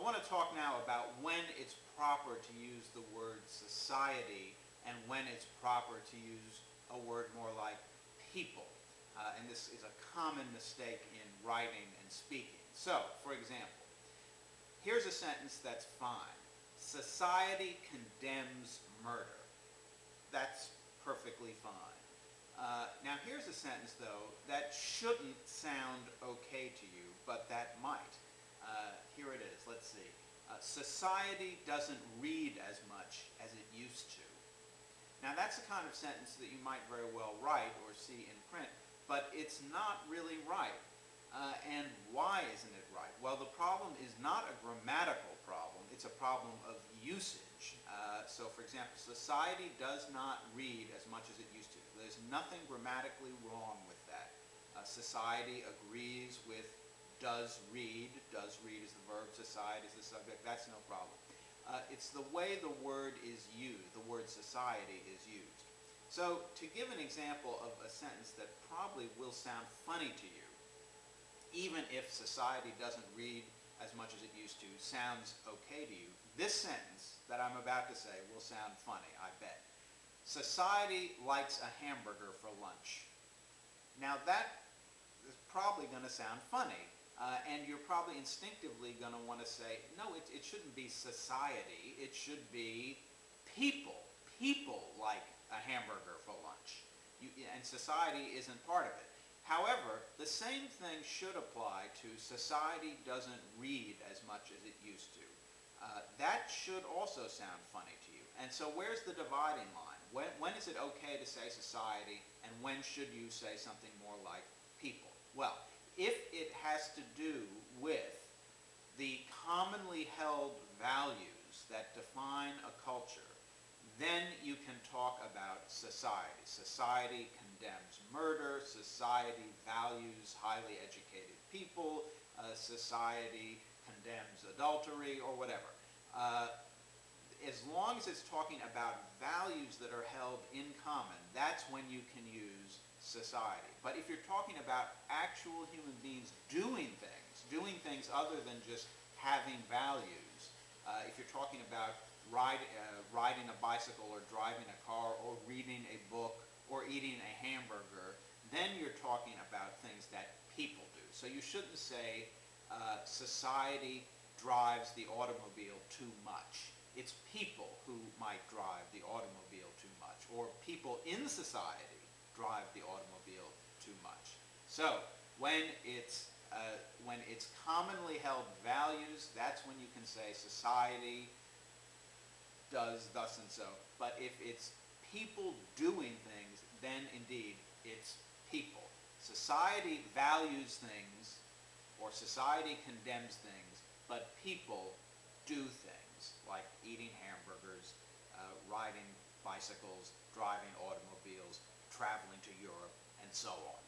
want to talk now about when it's proper to use the word society and when it's proper to use a word more like people. And this is a common mistake in writing and speaking. So, for example, here's a sentence that's fine. Society condemns murder. That's perfectly fine. Now here's a sentence, though, that shouldn't sound okay to you, but that might. Here it is. Let's see. Society doesn't read as much as it used to. Now that's the kind of sentence that you might very well write or see in print, but it's not really right. And why isn't it right? Well, the problem is not a grammatical problem. It's a problem of usage. So, for example, society does not read as much as it used to. There's nothing grammatically wrong with that. Society agrees with does read. Does read is the verb. Society is the subject. That's no problem. It's the way the word is used. The word society is used. So, to give an example of a sentence that probably will sound funny to you, even if society doesn't read as much as it used to, sounds okay to you, this sentence that I'm about to say will sound funny, I bet. Society likes a hamburger for lunch. Now that is probably going to sound funny, and you're probably instinctively going to want to say, no, it shouldn't be society, it should be people. People like a hamburger for lunch, and society isn't part of it. However, the same thing should apply to society doesn't read as much as it used to. That should also sound funny to you. And so where's the dividing line? When is it okay to say society, and when should you say something more like people? Well, if it has to do with the commonly held values that define a culture, then you can talk about society. Society condemns murder. Society values highly educated people. Society condemns adultery or whatever. As long as it's talking about values that are held in common, that's when you can use society. But if you're talking about actual human beings doing things other than just having values, if you're talking about riding a bicycle or driving a car or reading a book or eating a hamburger, then you're talking about things that people do. So you shouldn't say society drives the automobile too much. It's people who might drive the automobile too much, or people in society drive the automobile too much. So when it's commonly held values, that's when you can say society does thus and so. But if it's people doing things, then indeed it's people. Society values things, or society condemns things, but people do things like eating hamburgers, riding bicycles, driving automobiles, traveling to Europe, and so on.